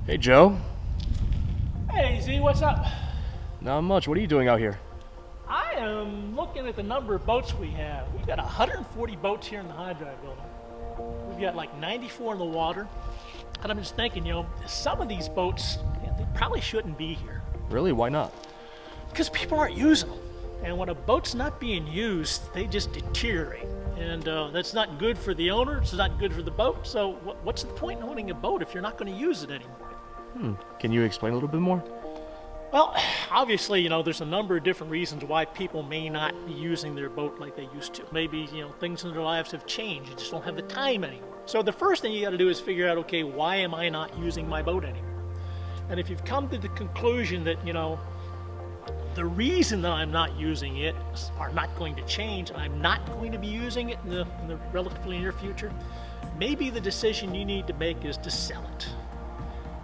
Hey, Joe. Hey Z, what's up? Not much. What are you doing out here? I am looking at the number of boats we have. We've got 140 boats here in the high drive building. We've got like 94 in the water. And I'm just thinking, some of these boats, they probably shouldn't be here. Really? Why not? Because people aren't using them. And when a boat's not being used, they just deteriorate. And that's not good for the owner, it's not good for the boat. So what's the point in owning a boat if you're not going to use it anymore? Can you explain a little bit more? Well, obviously, there's a number of different reasons why people may not be using their boat like they used to. Maybe, things in their lives have changed. You just don't have the time anymore. So the first thing you got to do is figure out, okay, why am I not using my boat anymore? And if you've come to the conclusion that, the reason that I'm not using it are not going to change, and I'm not going to be using it in the relatively near future, maybe the decision you need to make is to sell it.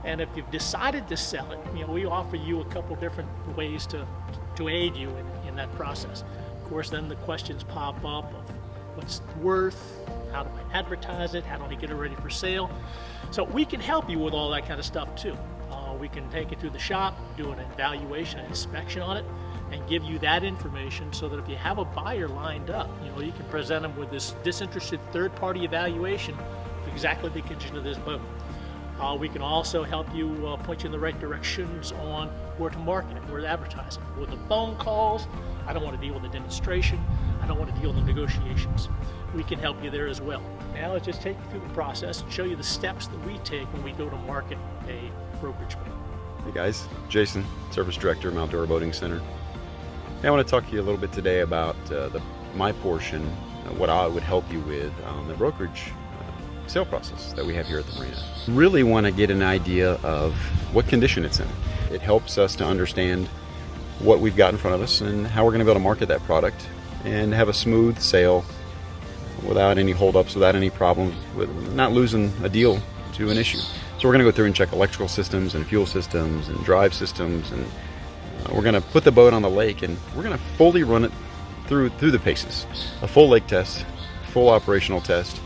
And if you've decided to sell it, we offer you a couple different ways to aid you in that process. Of course, then the questions pop up of what's it worth, how do I advertise it, how do I get it ready for sale. So we can help you with all that kind of stuff too. We can take it to the shop, do an evaluation, an inspection on it, and give you that information so that if you have a buyer lined up, you can present them with this disinterested third-party evaluation of exactly the condition of this boat. We can also help you point you in the right directions on where to market it, where to advertise it. With the phone calls, I don't want to deal with the demonstration, I don't want to deal with the negotiations. We can help you there as well. Now let's just take you through the process and show you the steps that we take when we go to market a brokerage boat. Hey guys, Jason, Service Director, Outdoor Boating Center. I want to talk to you a little bit today about my portion, what I would help you with on the brokerage sale process that we have here at the marina. Really want to get an idea of what condition it's in. It helps us to understand what we've got in front of us and how we're going to be able to market that product and have a smooth sale without any holdups, without any problems, with not losing a deal to an issue. So we're going to go through and check electrical systems and fuel systems and drive systems, and we're going to put the boat on the lake and we're going to fully run it through the paces. A full lake test, full operational test,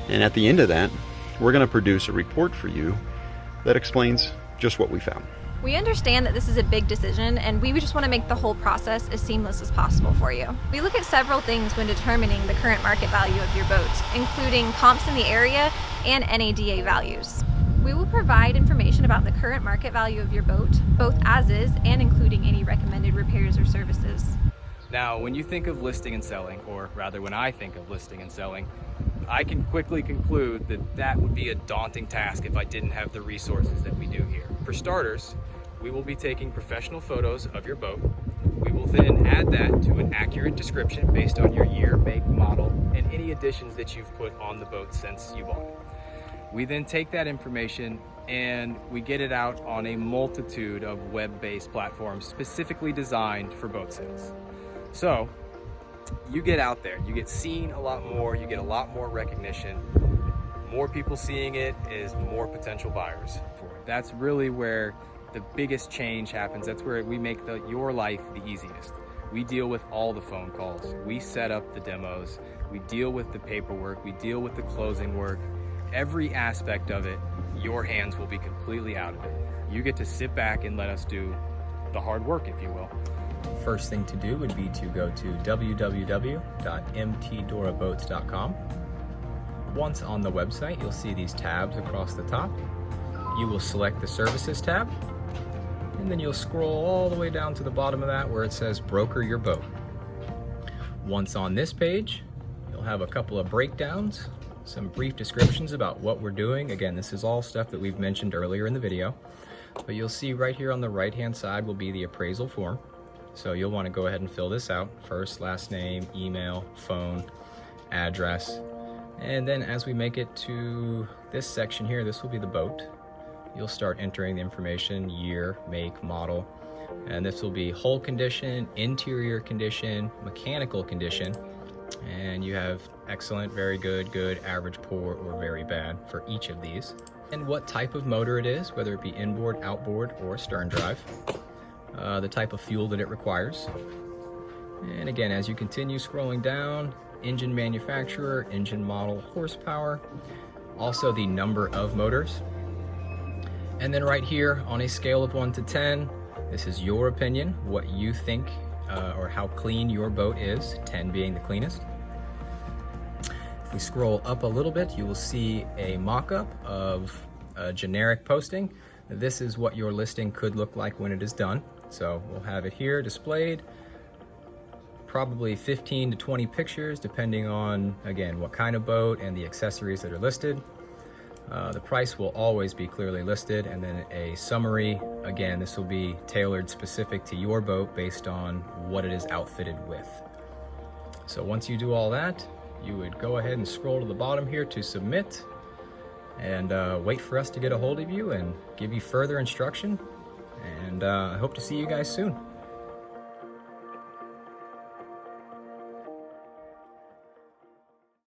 and at the end of that, we're going to produce a report for you that explains just what we found. We understand that this is a big decision, and we just want to make the whole process as seamless as possible for you. We look at several things when determining the current market value of your boat, including comps in the area and NADA values. We will provide information about the current market value of your boat, both as is and including any recommended repairs or services. Now, when you think of listing and selling, or rather when I think of listing and selling, I can quickly conclude that that would be a daunting task if I didn't have the resources that we do here. For starters, we will be taking professional photos of your boat. We will then add that to an accurate description based on your year, make, model, and any additions that you've put on the boat since you bought it. We then take that information and we get it out on a multitude of web-based platforms specifically designed for boat sales. So you get out there, you get seen a lot more, you get a lot more recognition. More people seeing it is more potential buyers for it. That's really where the biggest change happens. That's where we make your life the easiest. We deal with all the phone calls, we set up the demos, we deal with the paperwork, we deal with the closing work. Every aspect of it, your hands will be completely out of it. You get to sit back and let us do the hard work, if you will. First thing to do would be to go to www.mtdoraboats.com. Once on the website, you'll see these tabs across the top. You will select the Services tab, and then you'll scroll all the way down to the bottom of that where it says Broker Your Boat. Once on this page, you'll have a couple of breakdowns, some brief descriptions about what we're doing. Again, this is all stuff that we've mentioned earlier in the video, but you'll see right here on the right-hand side will be the appraisal form. So you'll want to go ahead and fill this out. First, last name, email, phone, address. And then as we make it to this section here, this will be the boat. You'll start entering the information, year, make, model. And this will be hull condition, interior condition, mechanical condition. And you have excellent, very good, good, average, poor, or very bad for each of these. And what type of motor it is, whether it be inboard, outboard, or stern drive. The type of fuel that it requires. And again, as you continue scrolling down, engine manufacturer, engine model, horsepower, also the number of motors. And then right here on a scale of 1 to 10, this is your opinion, what you think or how clean your boat is, 10 being the cleanest. If we scroll up a little bit, you will see a mock-up of a generic posting. This is what your listing could look like when it is done. So we'll have it here displayed, probably 15 to 20 pictures depending on, again, what kind of boat and the accessories that are listed. The price will always be clearly listed, and then a summary. Again, this will be tailored specific to your boat based on what it is outfitted with. So once you do all that, you would go ahead and scroll to the bottom here to submit, and wait for us to get a hold of you and give you further instruction. And I hope to see you guys soon.